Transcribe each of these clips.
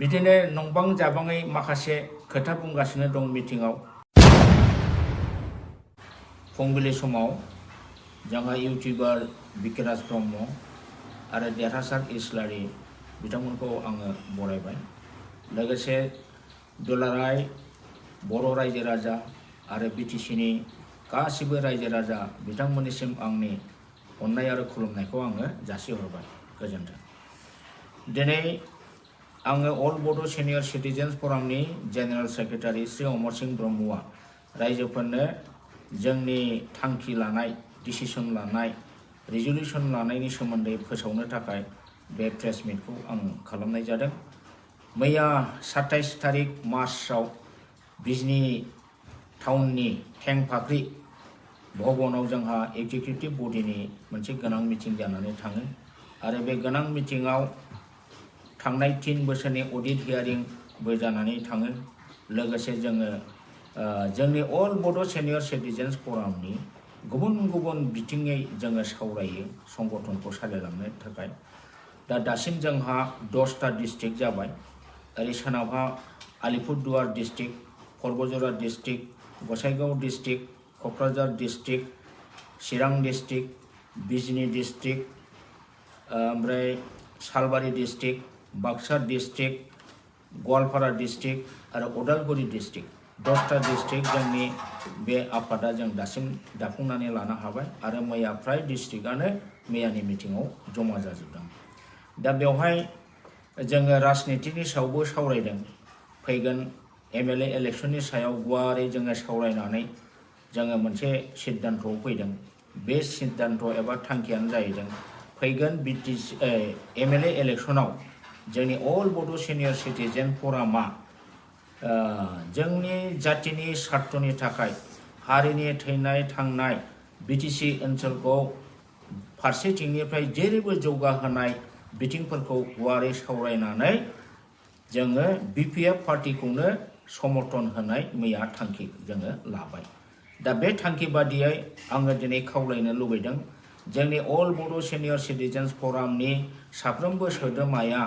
बिदिनो नंबां जाबाङै माखासे खोथा बुंगासिनो दं मिटिंआव फुंबिलि समाव जोंहा इउटिउबार बिकिराज ब्रह्म आरो देरहासार इस्लारि बिथांमोनखौ आङो बरायबाय लोगोसे दुलाराय बर' रायजो राजा आरो बिटिसिनि गासिबो रायजो राजा बिथांमोननिसिम आंनि अननाय आरो खुलुमनायखौ आङो जासिहरबाय गोजोन्थों। दिनै आङो अल बड' सिनियर सिटिजेन्स फरामनि जेनेरेल सेक्रेटारि श्री अमर सिंह ब्रह्मआ रायजोफोरनो जोंनि थांखि लानाय डिसिसन लानाय रिजल्यूशन लानायनि सोमोन्दै फोसावनो थाखाय बे प्रेस मिटखौ आं खालामनाय जादों। मैया 27 तारिख मार्चआव बिजनी टाउननि थेंफाख्रि भवनाव जोंहा एक्जिकिउटिव बडिनि मोनसे गोनां मिटिं जानानै थाङो आरो बे गोनां मिटिंआव थांनाय 3 बोसोरनि अडिट हियारिंबो जानानै थाङो। लोगोसे जोङो जोंनि अल बड' सिनियर सिटिजेन्स फरामनि गुबुन गुबुन बिथिङै जोङो सावरायो संगठनखौ सालायलांनो थाखाय। दा दासिम जोंहा 10टा डिस्ट्रिक्ट जाबाय। ओरै सोनाबहा आलिपुरदुवार डिस्ट्रिक्ट, करबजरा district, Gossaigaon district, Kokrajhar district, Chirang district, Bijni district, ओमफ्राय Salbari district, Baksa district, Goalpara district आरो उदालगुरि डिस्ट्रिक्ट 10टा डिस्ट्रिक्ट जोंनि बे आफादा जों दासिम दाफुंनानै लानो हाबाय आरो मैया फ्राय डिस्ट्रिक्टआनो मैयानि मिटिंआव जमा जाजोबदों। दा बेवहाय जोङो राजनितिनि सायावबो सावरायदों। फैगोन एमएलए इलेक्शननि सायाव गुवारै जोङो सावरायनानै जोङो मोनसे सिद्धान्तआव फैदों। बे सिद्धान्त एबा थांखियानो जाहैदों फैगोन एमएलए इलेक्शनाव जोंनि अल बड' सिनियर सिटिजेन फरामा जोंनि जातिनि स्वार्थनि थाखाय हारिनि थैनाय थांनाय बिटिसि ओनसोलखौ फारसेथिंनिफ्राय जेरैबो जौगाहोनाय बिथिंफोरखौ गुवारै सावरायनानै जोङो बिपिएफ पार्टिखौनो समर्थन होनाय मैया थांखि जोङो लाबाय। दा बे थांखि बादियै आङो दिनै खावलायनो लुबैदों जोंनि अल बड' सिनियर सिटिजेन्स फरामनि साफ्रोमबो सोद्रोमाया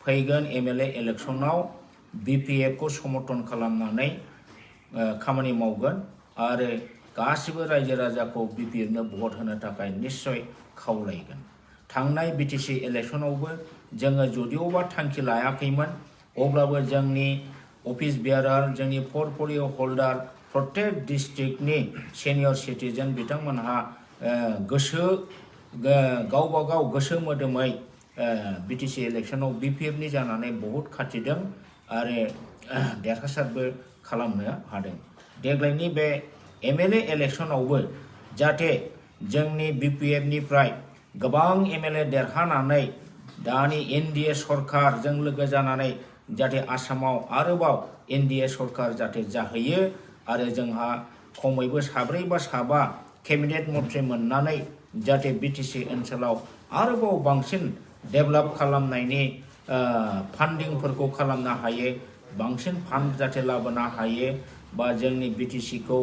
फैगोन एमएलए इलेक्शनाव बिपिएफखौ समर्थन खालामनानै खामानि मावगोन आरो गासिबो रायजो राजाखौ बिपिएफनो भट होनो थाखाय निश्चय खावलायगोन। थांनाय बिटिसि इलेक्शनावबो जोङो जुदिअबा थांखि लायाखैमोन अब्लाबो जोंनि अफिस बियारार जोंनि पर्टफलिय' हल्डार प्रत्येक डिस्ट्रिक्टनि सिनियर सिटिजेन बिथांमोनहा गावबा गाव गोसो मोदोमै बिटिसि इलेक्शनाव बिपिएफनि जानानै बहुत खाथिदों आरो देरहासारबो खालामनो हादों। देग्लायनि बे एमएलए इलेक्शनावबो जाहाथे जोंनि बिपिएफनिफ्राय गोबां एमएलए देरहानानै दानि एनडिए सरकारजों लोगो जानानै जाहाथे आसामाव आरोबाव एनडिए सरकार जाहाथे जाहैयो आरो जोंहा खमैबो 7 बा 7 केबिनेट मन्थ्रि मोननानै जाहाथे बिटिसि ओनसोलाव आरोबाव बांसिन डेभेलप खालामनायनि फान्डिंफोरखौ खालामनो हायो, बांसिन फान्ड जाहाथे लाबोनो हायो बा जोंनि बिटिसिखौ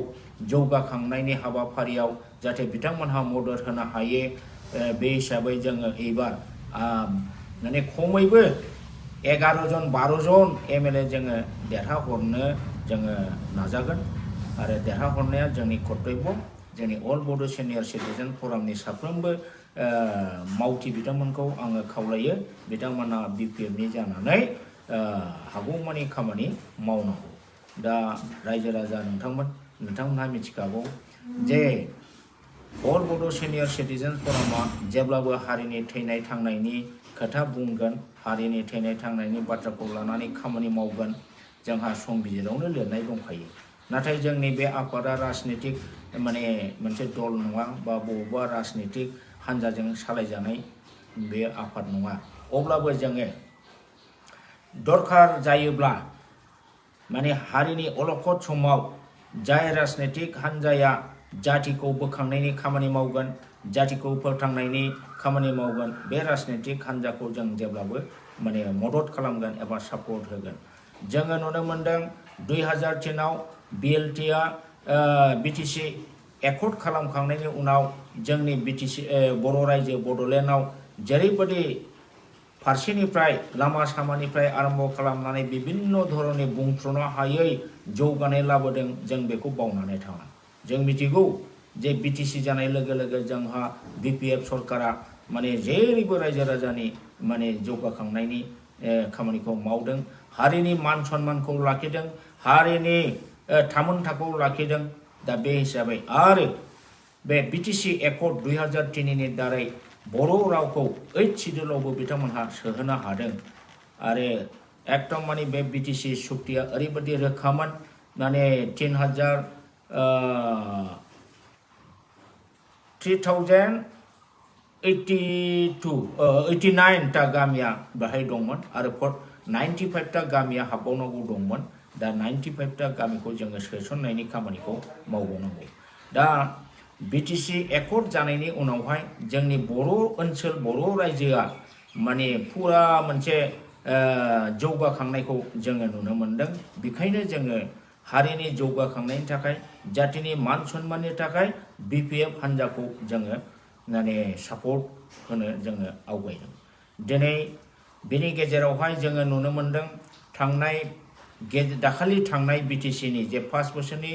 जौगाखांनायनि हाबाफारियाव जाहाथे बिथांमोनहा मदद होनो हायो। बे हिसाबै जोङो एबार माने खमैबो 11 जन 12 जन एमएलए जोङो देरहाहरनो जोङो नाजागोन आरो देरहाहरनाया जोंनि कर्तब्य। जोंनि अल बड' सिनियर सिटिजेन फरामनि साफ्रोमबो मावथि बिथांमोनखौ आङो खावलायो बिथांमोना बिपिएफनि जानानै हागौमानि खामानि मावनांगौ। दा रायजो राजा नोंथांमोनहा मिथिखागौ जे अल बड' सिनियर सिटिजेन फरामा जेब्लाबो हारिनि थैनाय थांनायनि खोथा बुंगोन, हारिनि थैनाय थांनायनि बाथ्राखौ लानानै खामानि मावगोन। जोंहा संबिजिरावनो लिरनाय दंखायो। नाथाय जोंनि बे आफादा राजनितिक माने मोनसे दल नङा बा बबेबा राजनितिक हान्जाजों सालायजानाय बे आफाद नङा। अब्लाबो जोङो दरखार जायोब्ला माने हारिनि अलखद समाव जाय राजनितिक हान्जाया जातिखौ बोखांनायनि खामानि मावगोन, जातिखौ फोथांनायनि खामानि मावगोन, बे राजनितिक हान्जाखौ जों जेब्लाबो माने मदद खालामगोन एबा सापर्ट होगोन। जोङो नुनो मोनदों 2003आव बिएलटिआ बिटिसि एकर्ड खालामखांनायनि उनाव जोंनि बिटिसि बर' रायजो बड'लेण्डआव जेरैबायदि फारसेनिफ्राय लामा सामानिफ्राय आरम्भ खालामनानै बिभिन्न धरननि बुंथ्रनो हायै जौगानाय लाबोदों जों बेखौ बावनानै थाङा जों मिथिगौ जे बिटिसि जानाय लोगो लोगो जोंहा बिपिएफ सरकारा माने जेरैबो रायजो राजानि माने जौगाखांनायनि खामानिखौ मावदों हारिनि मान सन्मानखौ लाखिदों हारिनि थामोनथाखौ लाखिदों दा बे हिसाबै आरो बे बिटिसि एकर्ड 2003 नि दारै बर' रावखौ 8 शिड्यूलावबो बिथांमोनहा सोहोनो हादों आरो एकदम माने बे बिटिसि सुक्तिया ओरैबायदि रोखामोन माने 89 ता गामिया बाहाय दंमोन आरो 95 ता गामिया हाबबावनांगौ दंमोन दा 95 ता गामिखौ जोङो सोसननायनि खामानिखौ मावबावनांगौ दा बिटिसि एकर्ड जानायनि उनावहाय जोंनि बर' ओनसोल बर' रायजोआ माने फुरा मोनसे जौगाखांनायखौ जोङो नुनो मोनदों बेखायनो जोङो हारिनि जौगाखांनायनि थाखाय जातिनि मान सन्माननि थाखाय बिपिएफ हान्जाखौ जोङो माने सापर्ट होनो जोङो आवगायदों दिनै बेनि गेजेरावहाय जोङो नुनो मोनदों थांनाय दाखालि थांनाय बिटिसिनि जे 5 बोसोरनि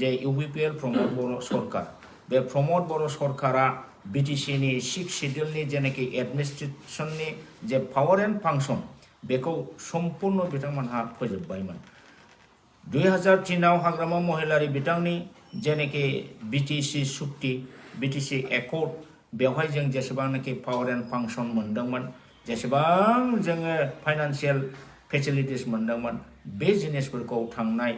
जे इउपिपिएल प्रमोद बर' सरकार बे प्रमोद बर' सरकारा बिटिसिनि 6 शिड्यूलनि जेनाखि एडमिनिस्ट्रेशननि जे पावर एंड फांसन बेखौ सम्पूर्ण बिथांमोनहा फोजोबबायमोन 2003 आव हाग्रामा महिलारि बिथांनि जेनाखि बिटिसि सुक्ति बिटिसि एकर्ड बेवहाय जों जेसेबांनाखि पावर एंड फांसन मोनदोंमोन जेसेबां जोङो फाइनान्शियल फेसिलिटिस मोनदोंमोन बे जिनिसफोरखौ थांनाय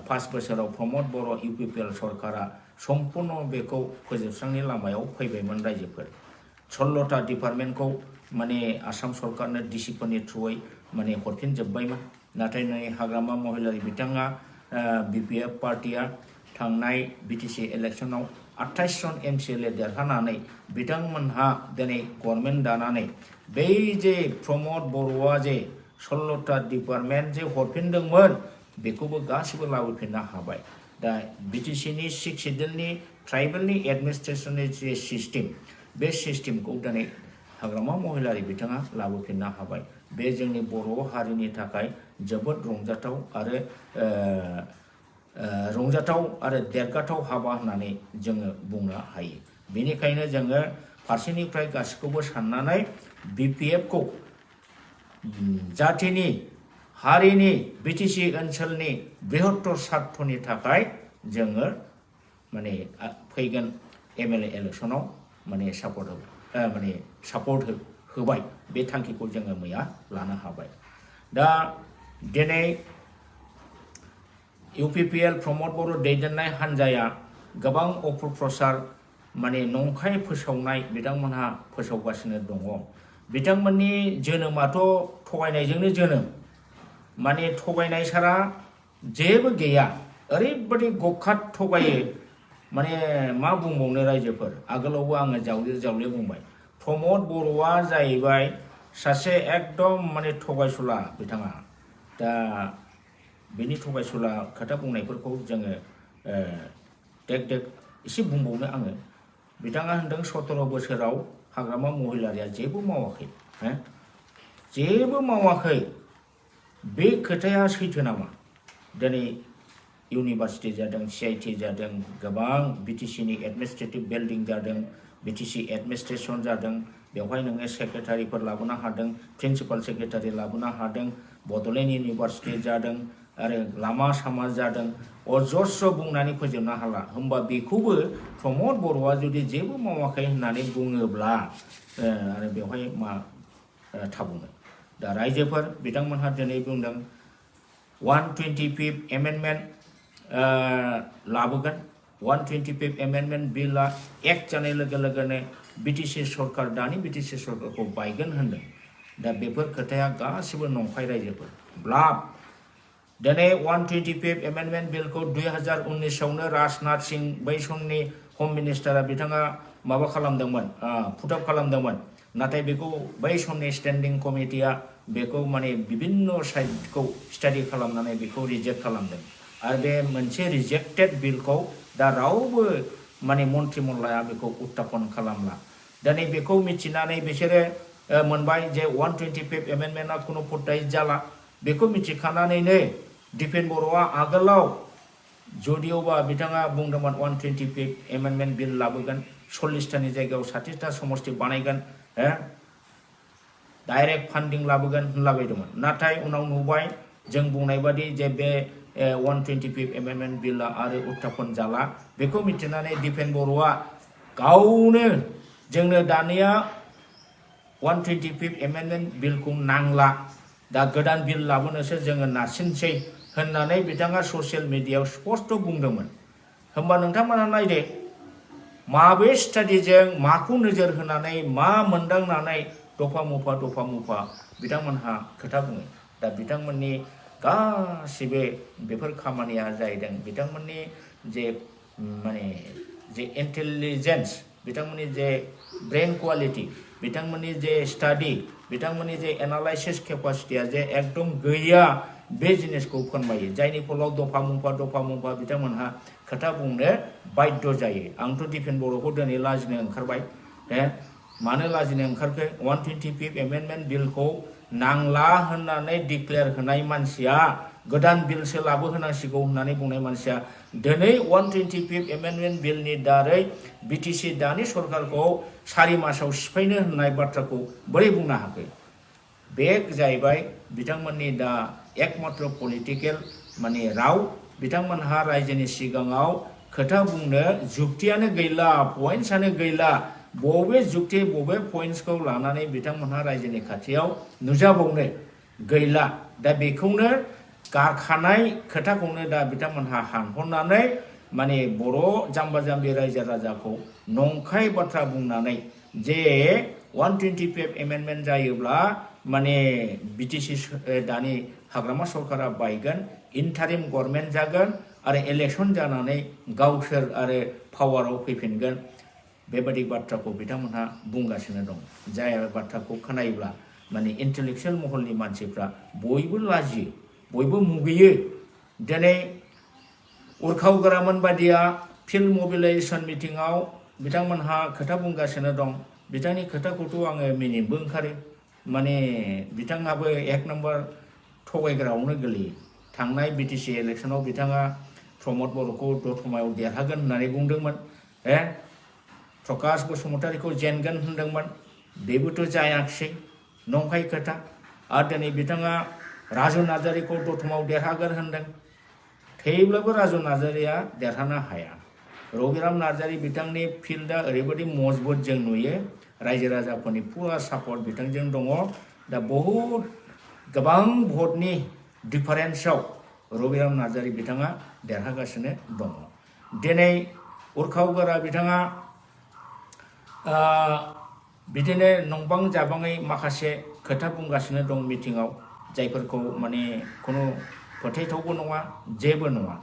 5 बोसोराव प्रमोद बर' इउपिपिएल सरकारा सम्पूर्ण बेखौ फोजोबस्रांनि लामायाव फैबायमोन रायजोफोर 16टा डिपार्टमेन्टखौ माने आसाम सरकारनो डिसिफोरनि थ्रुयै माने हरफिनजोब्बायमोन नाथाय नै हाग्रामा महिलारि बिथाङा बिपिएफ पार्टिया थांनाय बिटिसि इलेक्शनाव 28 जन एमसिएलए देरहानानै बिथांमोनहा दिनै गभर्नमेन्ट दानानै बै जे प्रमोद बर'आ जे 16टा डिपार्टमेन्ट जे हरफिनदोंमोन बेखौबो गासिबो लाबोफिननो हाबाय दा बिटिसिनि 6 शिड्यूलनि ट्राइबेलनि एडमिनिस्ट्रेशननि जे सिस्टेम बे सिस्टेमखौ दिनै हाग्रामा महिलारि बिथाङा लाबोफिननो हाबाय बे जोंनि बर' हारिनि थाखाय जोबोद रंजाथाव आरो देरगाथाव हाबा होननानै जोङो बुंनो हायो बेनिखायनो जोङो फारसेनिफ्राय गासिखौबो साननानै बिपिएफखौ जातिनि हारिनि बिटिसि ओनसोलनि बृहत्तर स्वार्थनि थाखाय जोङो माने फैगोन एमएलए इलेक्शनाव माने सापर्ट होबाय बे थांखिखौ जोङो मैया लानो हाबाय दा दिनै इउपिपिएल प्रमोद बर' दैदेननाय हान्जाया गोबां अपप्रचार माने नंखाय फोसावनाय बिथांमोनहा फोसावगासिनो दङ बिथांमोननि जोनोमाथ' थगायनायजोंनो जोनोम माने थगायनाय सारा जेबो गैया ओरैबायदि गखात थगायो माने मा बुंबावनो रायजोफोर आगोलावबो आङो जावले बुंबाय प्रमोद बर'आ जाहैबाय सासे एकदम माने थगायसुला बिथाङा दा बेनि थगायसुला खोथा बुंनायफोरखौ जोङो एसे बुंबावनो आङो बिथाङा होनदों 17 बोसोराव हाग्रामा महिलारिया जेबो मावाखै बे खोथाया सैथो नामा दिनै इउनिभार्सिटि जादों CIT जादों गोबां बिटिसिनि एडमिनिस्ट्रेटिभ बिल्डिं जादों बिटिसि एडमिनिस्ट्रेशन जादों बेवहाय नोङो सेक्रेटारिफोर लाबोनो हादों प्रिन्सिपाल सेक्रेटारि लाबोनो हादों बड'लेण्ड इउनिभार्सिटि जादों आरो लामा सामा जादों अजस्र बुंनानै फोजोबनो हाला होमबा बेखौबो प्रमोद बर'आ जुदि जेबो मावाखै होननानै बुङोब्ला आरो बेवहाय मा थाबुङो दा रायजोफोर बिथांमोनहा दिनै बुंदों 125 एमेन्डमेन्ट लाबोगोन 125 एमेन्डमेन्ट बिलआ एक्ट जानाय लोगो लोगोनो बिटिसि सरकार दानि बिटिसि सरकारखौ बायगोन होनदों दा बेफोर खोथाया गासिबो नंखाय रायजोफोर ब्लाफ दिनै 125 एमेन्डमेन्ट बिलखौ 2019 आवनो राजनाथ सिंह बै समनि हम मिनिस्टारा बिथाङा माबा खालामदोंमोन पुटआप खालामदोंमोन नाथाय बेखौ बै समनि स्टेन्डिं कमिटिया बेखौ माने बिभिन्न साइडखौ स्टाडि खालामनानै बेखौ रिजेक्ट खालामदों आरो बे मोनसे रिजेक्टेड बिलखौ दा रावबो माने मन्त्रिमन्डलआ बेखौ उत्थापन खालामला दिनै बेखौ मिथिनानै बिसोरो मोनबाय जे 125 एमेन्डमेन्टआ कुनु फटाय जाला बेखौ मिथिखानानैनो दिपेन बर'आ आगोलाव जदिअबा बिथाङा बुंदोंमोन 125 एमेन्डमेन्ट बिल लाबोगोन 40टानि जायगायाव 60टा समष्टि बानायगोन डाइरेक्ट फान्डिं लाबोगोन होनलाबायदोंमोन नाथाय उनाव नुबाय जों बुंनाय बादि जे बे 125 एमेन्डमेन्ट बिलआ आरो उत्थापन जाला बेखौ मिथिनानै दिपेन बर'आ गावनो जोंनो दानिया 125 एमेन्डमेन्ट बिलखौ नांला दा गोदान बिल लाबोनोसो जोङो नारसिनसै होननानै बिथाङा ससियेल मिडियायाव स्पष्ट बुंदोंमोन होमबा नोंथांमोना नायदो माबे स्टाडिजों माखौ नोजोर होनानै मा मोनदांनानै दफा मुफा बिथांमोनहा खोथा बुङो दा बिथांमोननि गासिबो बेफोर खामानिया जाहैदों बिथांमोननि जे माने जे इन्टेलिजेन्स बिथांमोननि जे ब्रेन क्वालिटी बिथांमोननि जे स्टाडि बिथांमोननि जे एनालाइसिस केपासिटिया जे एकदम गैया बे जिनिसखौ फोरमायो जायनि फलाव दफा मुफा बिथांमोनहा खोथा बुंनो बाध्य जायो आंथ' दिपेन बर'खौ दिनै लाजिनो ओंखारबाय मानो लाजिनो ओंखारखो 125 एमेन्डमेन्ट बिलखौ नांला होननानै डिक्लेयार होनाय मानसिया गोदान बिलसो लाबोहोनांसिगौ होननानै बुंनाय मानसिया दिनै 125 एमेन्डमेन्ट बिलनि दारै बिटिसि दानि सरकारखौ 4 मासाव सिफायनो होननाय बाथ्राखौ बोरै बुंनो हाखो बे जाहैबाय बिथांमोननि दा एकमात्र पलिटिकेल माने राव बिथांमोनहा रायजोनि सिगाङाव खोथा बुंनो जुक्तियानो गैला पइन्टसानो गैला बबे जुक्ति बबे पइन्टसखौ लानानै बिथांमोनहा रायजोनि खाथियाव नुजाबावनो गैला दा बेखौनो गारखानाय खोथाखौनो दा बिथांमोनहा हानहरनानै माने बर' जाम्बा जाम्बि रायजो राजाखौ नंखाय बाथ्रा बुंनानै जे 125 एमेन्डमेन्ट जायोब्ला माने बिटिसि दानि हाग्रामा सरकारा बायगोन इन्टारिम गभर्नमेन्ट जागोन आरो इलेक्शन जानानै गावसोर आरो पावाराव फैफिनगोन बेबादि बाथ्राखौ बिथांमोनहा बुंगासिनो दं जाय बाथ्राखौ खोनायोब्ला माने इन्टेलेक्चुवेल महलनि मानसिफ्रा बयबो लाजियो बयबो मुगैयो दिनै उर्खाव गोरामोन बादिया फिल्ड मोबिलाइजेशन मिटिंआव बिथांमोनहा खोथा बुंगासिनो दं बिथांनि खोथाखौथ' आङो मिनिनोबो ओंखारो माने बिथाङाबो एक नम्बर थगायग्रायावनो गोलैयो थांनाय बिटिसि इलेक्शनाव बिथाङा प्रमद बर'खौ दतमायाव देरहागोन होननानै बुंदोंमोन प्रकाश बसुमतारीखौ जेनगोन होनदोंमोन बेबोथ' जायाखिसै नंखाय खोथा आरो दिनै बिथाङा राजु नार्जारीखौ दतमायाव देरहागोन होनदों थेवब्लाबो राजु नार्जारीया देरहानो हाया रबिराम नार्जारी बिथांनि फिल्डआ ओरैबायदि मजबुत जों नुयो रायजो राजाफोरनि पुरा सापर्ट बिथांजों दङ दा बहुद गोबां भटनि डिफारेन्सआव रबिराम नार्जारी बिथाङा देरहागासिनो दङ दिनै उर्खाव गोरा बिथाङा बिदिनो नंबां जाबाङै माखासे खोथा बुंगासिनो दं मिटिंआव जायफोरखौ माने खुनु फोथायथावबो नङा जेबो नङा